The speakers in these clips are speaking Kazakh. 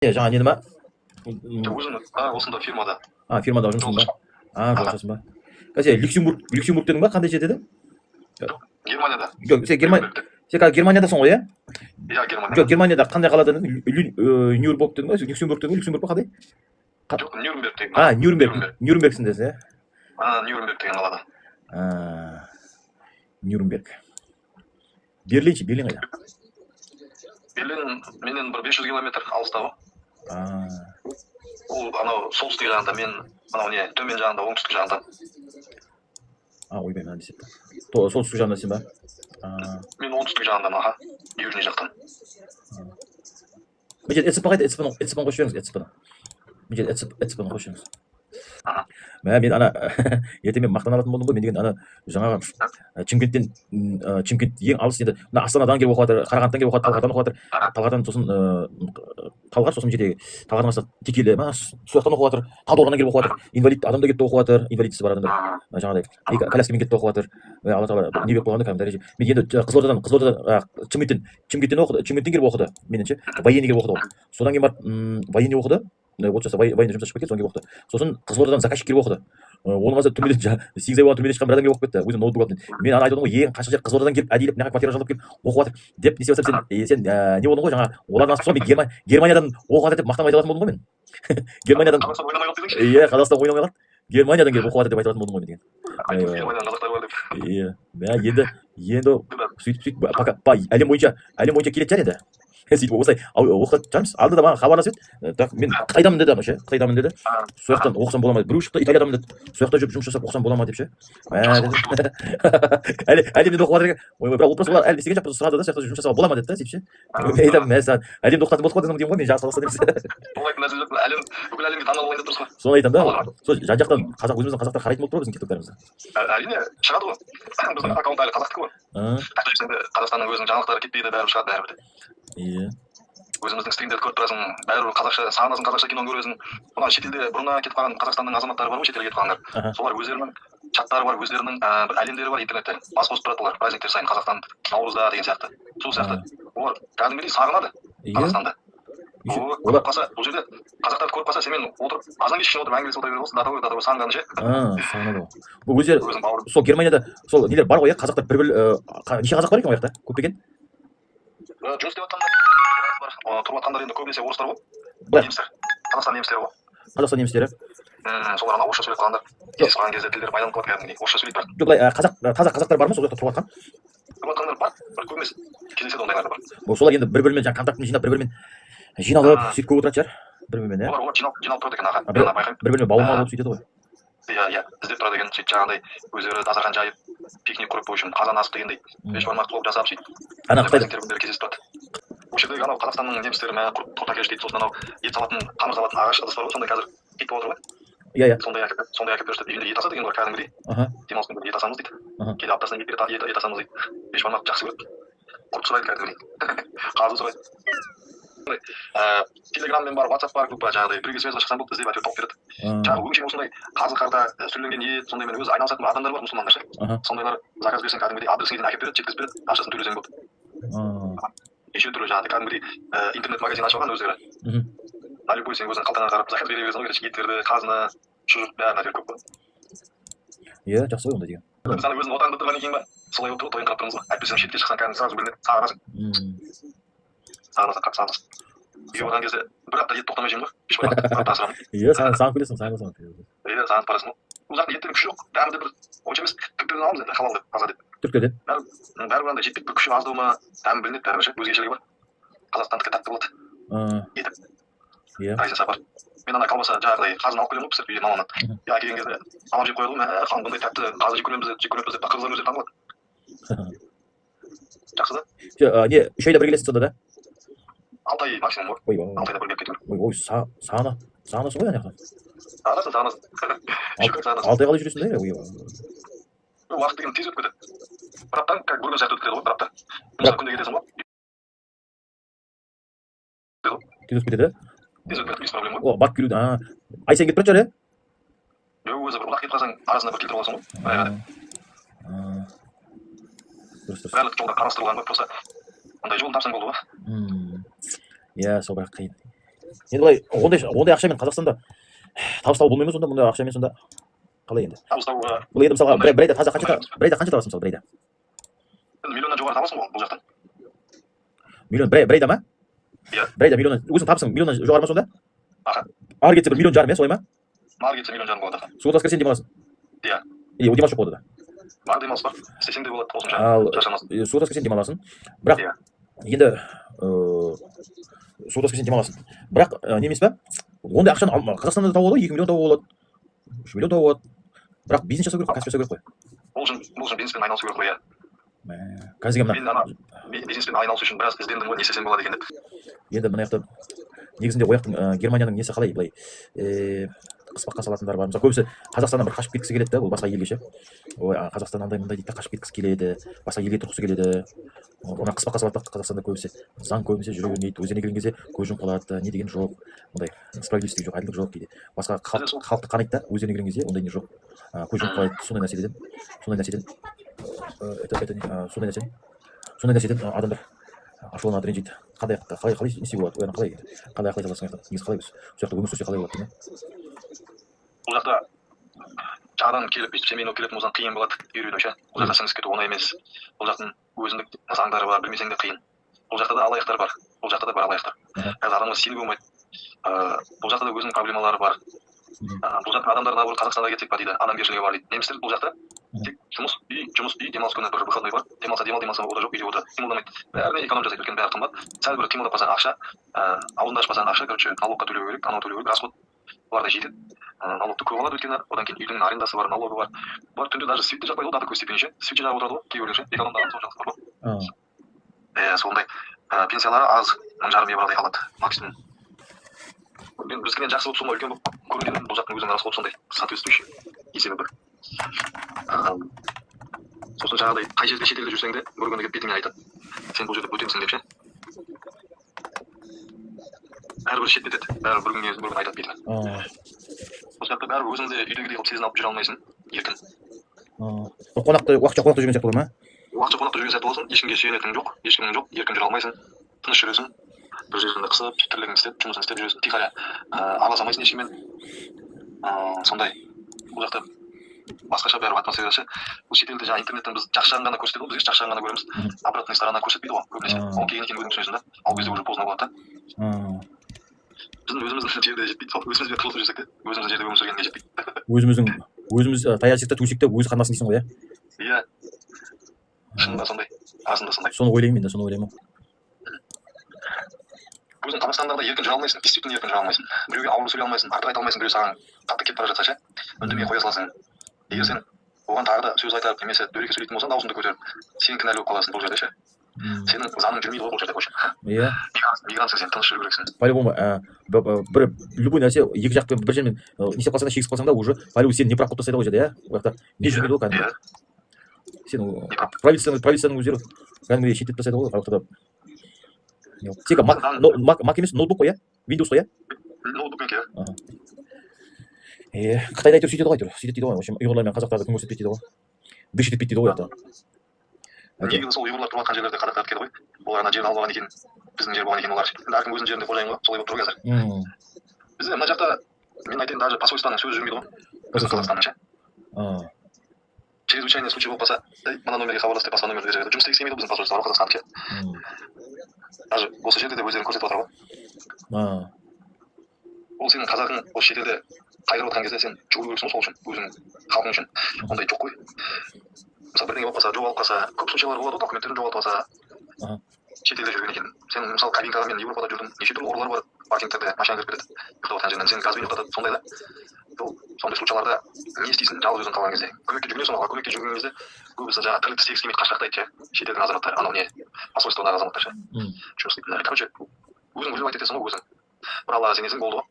жаңа нені ма? өзім осында фирмада. Фирмада жұмысың ба? Жолшасың ба? Сен Люксембург дедің ба? Қандай жерде едің? Германияда. Жоқ, сен қазір Германиядасың ғой, иә? Иә, Германия. Жоқ, Германияда қандай қалада дедің? Нюрнберг дедің ба? Люксембург дедің ба? Люксембург па қандай? Жоқ, Нюрнберг деген. Нюрнбергсіңдесің, иә? Нюрнберг деген қалада. Нюрнберг. Берлин қайда? Берлин менен бір 500 километр алыста ғой. Ол анау солтүстік жағында, мен анау не төмен жағында, оңтүстік жағында. Ойбай, мына десеп. Солтүстік жағында сен ба? Мен оңтүстік жағында, южный жақтан. Мен эцп қайда? Эцпны қосып жіберіңіз, эцпны. Мен эцпны қосып жіберіңіз. Мен ертең мен мақтан алатын болдым ғой. Мен деген жаңағы Шымкент ең алыс енді. Мына Астанадан келіп оқып жатыр, Қарағандыдан келіп оқып жатыр, Талғардан оқып жатыр. Талғардан сосын Талғар, сосын жердегі Талғардан бастап Текелі, сол жақтан оқып жатыр. Талдықорғаннан келіп оқып жатыр. Инвалид адам да кетті оқып жатыр. Инвалидсіз бар адамдар. Жаңағыдай коляскамен кетті оқып жатыр. Алла тағала не беріп қойғанда кәдімгі дәреже. Мен енді Қызылордадан Шымкенттен келіп оқыды. Меніңше военный келіп оқыды. Содан кейін барып военный оқыды. Вот сейчас военный жұмысқа шығып кеткен, содан келіп оқыды. Сосын Қызылордадан заказчик келіп оқыды. Оның қазір түрмеден 8 ай болған түрмеден шыққан бір адам келіп оқып кетті. Өзінің ноутбук алып. Мен айтып отырмын ғой, ең қашық жер Қызылордадан келіп әдейілеп мына квартира жалдап келіп оқып жатыр деп не істеп жатсам, сен не болдың ғой, жаңа олардың астына мен Германиядан оқып жатыр деп мақтанып айта алатын болдың ғой мен. Германиядан иә, Қазақстан ойнамай қалды. Германиядан келіп оқып жатыр деп айта алатын болдың ғой мен деген. Германиядан қазақтар бар деп. Иә, енді сөйтіп әлем бойынша келетін шығар енді. Сөйтіп осылай оқытатын шығармыз. Алды да маған хабарласып еді. Так, мен Қытайдамын деді, ше. Қытайдамын деді. Сол жақтан оқысам бола ма? Біреу шықты, Италиядамын деді. Сол жақта жүріп жұмыс жасап оқысам бола ма деп ше. Әлемде оқып жатыр екен. Бірақ вопрос олар әлі істеген жоқ, сұрады да, сол жақта жұмыс жасауға бола ма деді да, сөйтіп ше. Мен айтамын, мен саған әлемде оқытатын болдық қой деймін ғой, мен жақсы Қазақстан емес. Болмайтын нәрсе жоқ. Бүкіл әлемге танымал болайын деп тұрсыз ғой. Соны айтамын да. Сол жан-жақтан өзіміздің қазақтар қарайтын болып тұр ғой біздің тиктоктарымызды. Әрине шығады ғой. Біздің аккаунт әлі қазақтікі ғой. Қазақстанның өзінің жаңалықтары кетпейді, бәрібір шығады бәрібір. Иә. Өзіміздің стримдерді көріп тұрасың, бәрібір қазақша сағынасың, қазақша киноны көресің. Мына шетелде бұрыннан кетіп қалған Қазақстанның азаматтары бар ғой, шетелге кетіп қалғандар. Солар өздерінің чаттары бар, өздерінің бір әлемдері бар интернетте. Бас қосып тұрады олар праздниктер сайын, Қазақстан наурызда деген сияқты. Сол сияқты. Олар кәдімгідей сағынады Қазақстанды. Олар қалса, бұл жерде қазақтарды көріп қалса, сенмен отырып, азан кеш отырып әңгімелесіп отыра береді болсын, дата сағынғаны ше. Сағынады ғой. Бұл өздері сол Германияда сол нелер бар ғой, қазақтар бір неше қазақ бар екен ол жақта? Көп екен? Жұмыс істеп жатқандар бар. Тұрып жатқандар енді көбінесе орыстар ғой. Немістер. Қазақстан немістері ғой. Қазақстан немістері. Солар ана орысша сөйлеп қалғандар. Кездесіп кезде тілдері байланып қалады кәдімгідей. Орысша сөйлейді бірақ. Жоқ, былай таза қазақтар бар ма сол жақта тұрып жатқан? Тұрып жатқандар бар, бірақ көбінесе кездеседі ондайлар бар. Солар енді бір-бірімен жаңағы контактын жинап, бір-бірімен жиналып сөйтіп көп отыратын шығар. Бір-бірімен, иә. Олар жиналып тұрады екен, байқаймын. Бір-бірімен бауырмал болып сөйтеді ғой. Иә, іздеп тұрады екен, сөйтіп жаңағыдай өздері дастархан жайып, пикник құрып, в общем, қазан асып дегендей, бешбармақ толып жасап сөйтіп. Ана Қытайда кездесіп тұрады. Осы жердегі анау Қазақстанның немістері мә құрт әкелші дейді, сосын анау ет салатын, қамыр салатын ағаш ыдыс бар ғой, сондай қазір кетіп отыр ғой. Иә. Сондай әкеліп берші дейді. Үйінде ет асады екен ғой кәдімгідей. Демалыс күндері ет асамыз дейді. Кейде аптасына ет асамыз дейді. Бешбармақ жақсы көреді. Құрт сұрайды кәдімгідей. Қазы сұрайды. Телеграммен бар, WhatsApp бар, группа жаңағыдай біреуге связьға шықсаң болды, іздеп әйтеуір тауып береді. Жаңағы өңшең осындай қазы қарта сүрленген ет, сондаймен өзі айналысатын адамдар бар, мұсылмандар ше. Сондайлар заказ берсең кәдімгідей адресіңе әкеліп береді, жеткізіп береді, ақшасын төлесең болды. Неше түрлі жаңағыдай кәдімгідей интернет магазин ашып алған өздері. На любой сен өзің қалтаңа қарап заказ бере бересің ғой, еттерді, қазыны, шұжық бәрін әйтеуір көп қой. Иә, жақсы ғой онда деген. Біз ана өзің отаңды тұрғаннан кейін ба, солай отырып тойын қарап тұрмыз ғой. Әйтпесе шетке шықсаң кәдімгі сразу білінеді, сағынасың. Қатты сағынасың. Үйге барған кезде бір апта ет тоқтамай жеймін ғой. Иә, сағынып келесің, сағынасың. Иә, сағынып барасың ғой. Бұл жақта еттің күші жоқ, бәрі де бір онша емес, түріктерден аламыз енді, халал деп, таза деп. Түріктерден? Бәрібір андай жетпейді, бір күші аздау ма, дәмі білінеді, бәрібір ше, өзгешелігі бар. Қазақстандікі тәтті болады. Еті. Иә. Разница бар. Мен ана колбаса жаңағыдай қазын алып келемін ғой пісіріп үйден мамамнан. Я келген кезде мамам жеп қояды ғой, хан бұндай тәтті қазы жеп көреміз деп қырғыздар өздері таңғалады. Жақсы да? Не, 3 айда бір келесің сонда да? 6 ай максимум ғой. 6 айда бір келіп кетемін. Ой, сағынасың ғой ана жақта. Сағынасың. Шүкір сағынасың. 6 ай қалай жүресің да? Уақыт деген тез өтіп кетеді. Бір аптаң как көрген сияқты өтіп кетеді ғой, бір апта. Мысалы күнде кетесің ғой. Тез өтіп кетеді? Тез өтіп кетеді, без проблем ғой. Барып келуді, ай сайын кетіп тұрады шығар, иә? Өзі бір ұзақ кетіп қалсаң, арасында бір келтіріп аласың ғой. Барлық жолдар қарастырылған ғой, просто андай жолын тапсаң болды ғой. Иә, сол бірақ қиын. енді былай ондай ақшамен қазақстанда табыс табу болмай ма сонда, мұндай ақшамен сонда қалай енді? табыс табуға бұл енді мысалға бір айда таза қанша табасың мысалы бір айда? миллионнан жоғары табасың ғой бұл жақтан. Миллион бір айда ма? Иә. Бір айда миллионнан өзің табысың миллионнан жоғары ма сонда? Аха. Ары кетсе 1,5 миллион иә, солай ма? Ары кетсе 1,5 миллион болады. Суға кірсең демаласың. Иә. Или демалыс жоқ болды да. Бар демалыс бар. Істесең де болады осынша. Ал Шаршамасын. суға кірсең демаласың. Бірақ енді суға кірсең демаласың. Бірақ не емес па? Ондай ақшаны Қазақстанда табуға болады, 2 миллион табуға болады, 3 миллион табуға болады. Бірақ бизнес жасау керек, кәсіп жасау керек қой. Бұл үшін бизнеспен айналысу керек қой, иә. Қазіргі Мен бизнеспен айналысу үшін біраз іздендім ғой, не істесем болады екен деп. енді мына жақта негізінде ояқтың Германияның несі қалай былай қыспаққа салатындар бар. Мысалы көбісі Қазақстаннан бір қашып кеткісі келеді да, бұл басқа елге ше. Ой, Қазақстан андай мындай дейді, қашып кеткісі келеді, басқа елге тұрғысы келеді. Оны қыспаққа салады Қазақстанда көбісі. Заң көбінесе жүре бермейді. Өзіне келген кезде көз жұмып қалады, не деген жоқ. Ондай справедливость жоқ, әділдік жоқ дейді. Басқа халықты қанайды да, өзіне келген кезде ондай не жоқ. Көз жұмып қалады. Сондай нәрседен адамдар ашуланады, ренжиді. Қалай не істеуге болады? Оны қалай ақылай саласың аяқтан? Негізі қалай біз сол жақта өмір сүрсе қалай болады деймін. Бұл жақта жағадан келіп өйстіп семейно келетін болсаң қиын болады үйрену ше. Бұл жақта сіңісіп кету оңай емес. Бұл жақтың өзіндік заңдары бар, білмесең де қиын. Бұл жақта да алаяқтар бар. Бұл жақта да бар алаяқтар. Қазір адамға сенуге болмайды. Бұл жақта да өзінің проблемалары бар. Бұл жақта адамдар наоборот Қазақстанға кетсек па дейді, адамгершілігі бар дейді. Немістер бұл жақта тек жұмыс үй, демалыс күні бір выходной бар. Демалса ода жоқ, үйде ода қимылдамайды. Бәріне эконом жасайды, өйткені бәрі қымбат. Сәл бір қимылдап қалсаң ақша, ауылында ашпасаң ақша, короче, налогқа төлеу керек, анау төлеу керек, расход. Олар да жетеді. Налогты көп алады өйткені одан кейін үйдің арендасы бар, налогы бар. Бұлар түнде даже свитті жақпайды, ода көз тепкенше, свитті жағып отырады ғой, кейбіреулер ше, экономдаған сол жақсы бар ғой. Сондай пенсиялары аз, 1,5 евродай алады максимум. Біздікінен жақсы болып сонда үлкен болып көрінген, бұл жақтың өзінің расход сондай соответствующий есебі бір. Сосын жаңағыдай қай жерде шетелде жүрсең де бір күні келіп бетіңе айтады, сен бұл жерде бөтенсің деп ше. Бәрібір шеттетеді, бәрібір бір күн айтады бетіңе. Осы жақта бәрібір өзіңді үйдегідей қылып сезін алып жүре алмайсың, еркін. Уақытша қонақта жүрген сияқты болады ма? Уақытша қонақта жүрген сияқты боласың, ешкімге сүйенетінің жоқ, еркін жүре алмайсың, тыныш жүресің. Бір жерінде қысып, тірлігін істеп, жұмысын істеп жүресің, тихаря араласпайсың ешкіммен. Сондай. Бұл жақта басқаша бәрі атмосферасы. Бұл шетелде жаңа интернеттен біз жақсы жағын ғана көрсетеді ғой, біз жақсы жағын ғана көреміз. Обратный сторона көрсетпейді ғой көбінесе. Ол келген екен өзің түсінесің да. Ал кезде уже поздно болады да. Біздің өзіміздің жерде жетпейді. Өзімізбен қырылысып жүрсек те, өзіміздің жерде өмір сүргенге жетпейді. Өзіміз таяқ төсекте өзі қанбасын дейсің ғой, иә? Иә. Шынында сондай. Расында сондай. Соны ойлаймын мен. Өзің Қазақстандағыдай еркін жүре алмайсың, действительно еркін жүре алмайсың. Біреуге ауыр сөйлей алмайсың, артық айта алмайсың, біреу саған қатты кетіп бара жатса ше, үндемей қоя саласың. Егер сен оған тағы да сөз айтып немесе дөрекі сөйлейтін болсаң, даусыңды көтеріп, сен кінәлі болып қаласың бұл жерде ше. Сенің заңың жүрмейді ғой бұл жерде қойшы. Иә. Мигрантсың сен, тыныш жүру керексің. По-любому бір любой нәрсе екі жақпен бір жермен не істеп қалсаң да шегісіп қалсаң да уже по-любому сені не прав қылып тастайды ғой жерде, иә? Ол жақта не жүрмейді ғой кәдімгі. Сен провинцияның өздері кәдімгідей шеттетіп тастайды ғой халықты. Тек Mac емес, ноутбук қой, иә? Windows қой, иә? Ноутбук иә. Қытайда әйтеуір сөйтеді ғой, сөйтеді ғой. В общем, ұйғырлар мен қазақтарды күн көрсетпейді дейді ғой. Дышит етпейді дейді ғой жақта. Негізі сол ұйғырлар тұрған жерлерде қазақтар келді ғой. Олар ана жерін алып алған екен, біздің жер болған екен олар. Енді әркім өзінің жерінде қожайын ғой, солай болып тұр қазір. Бізде мына жақта мен айтайын, даже посольствоның сөзі жүрмейді ғой. Біздің Қазақстанның ше. Чрезвычайный случай болып қалса, мына номерге хабарлас деп басқа номерге жібереді. Жұмыс істемейді біздің посольство бар Қазақстанның ше. Даже осы жерде де өздерін көрсетіп отыр ғой. Ол сенің қазағың осы шетелде қайғырып отқан кезде сен жүгіру керексің сол үшін, өзің халқың үшін. Ондай жоқ қой. Мысалы бірдеңе болып қалса, жоғалып қалса, көп случайлар болады ғой, документтерін жоғалтып алса, шетелде жүрген екен. Сен мысалы кабинкаға мен Европада жүрдім, неше түрлі ұрылар бар, паркингтерде машина кіріп кетеді, ұйықтап жатқан жерінен сені газбен ұйықтатады, сондай да. Сондай случайларда не істейсің, жалғыз өзің қалған кезде. Көмекке жүгінесің, оларға көмекке жүгінген кезде көбісі жаңағы тірлікті істегісі келмейді, қашқақтайды ше, шетелдің азаматтары, анау не, посольстводағы азаматтар ше. Жұмыс істейтін. Короче, өзің біліп айтып кетесің ғой өзің. Бір Аллаға сенесің болды ғой.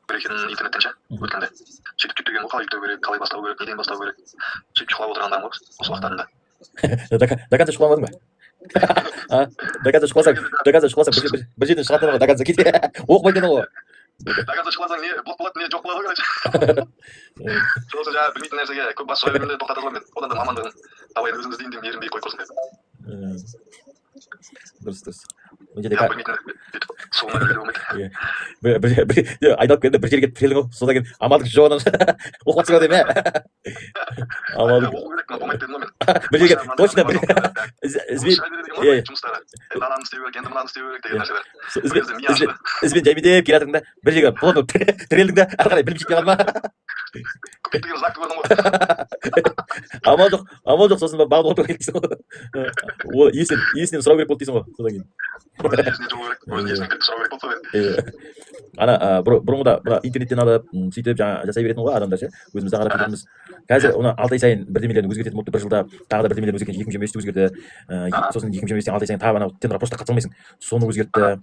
Бір екенін интернеттен ше, өткенде. Сөйтіп түйттеген ғой, қалай үйтеу керек, қалай бастау керек, неден бастау керек. Сөйтіп шұқылап отырғандарым ғой осы уақыттарында. До конца шұқыламадың ба? До конца шұқыласаң бір жерден шығатын ғой, до конца кете. Оқымайтын ғой. До конца шұқыласаң не блок болады, не жоқ болады ғой. Сосын жаңағы білмейтін нәрсеге көп бас сұра бергенде тоқтатып аламын мен. Одан да мамандығын табайын өзіңді іздейін деймін, ерінбей қой құрсын деп. Дұрыс. мына жерде Я білмейтін бүйтіп суына кіруге болмайды. айналып келді бір жерге тірелдің ғой содан кейін амалдың жоғынан оқып жатсың ау деймін ә амалдың Оқу керек, болмайды дедім ғой мен. бір жерге точно бір ізбен Жұмыстары. Енді ананы істеу керек, енді мынаны істеу керек деген нәрселер. ізбен жайменеп келе жатырың да бір жерге плотно тірелдің да ары қарай білім жетпей қалды ма Купить деген знакты көрдің ғой. амал жоқ сосын бағып отырып кетесің ғой ол есінен сұрау керек болды дейсің ғой содан кейін Өзіне жол керек, өзіне есіне келіп сұрау керек болды ғой. ана бұрынғыда мына интернеттен алып сөйтіп жаңа жасай беретін ғой адамдар ше өзіміз қарап кетеміз қазір оны 6 ай сайын бірдемелерін өзгертетін болыпты бір жылда тағы да бірдемелерін өзгерткен 2025-те өзгерді сосын 2025-тен 6 ай сайын тағы анау тендерға просто қатыса алмайсың соны өзгертті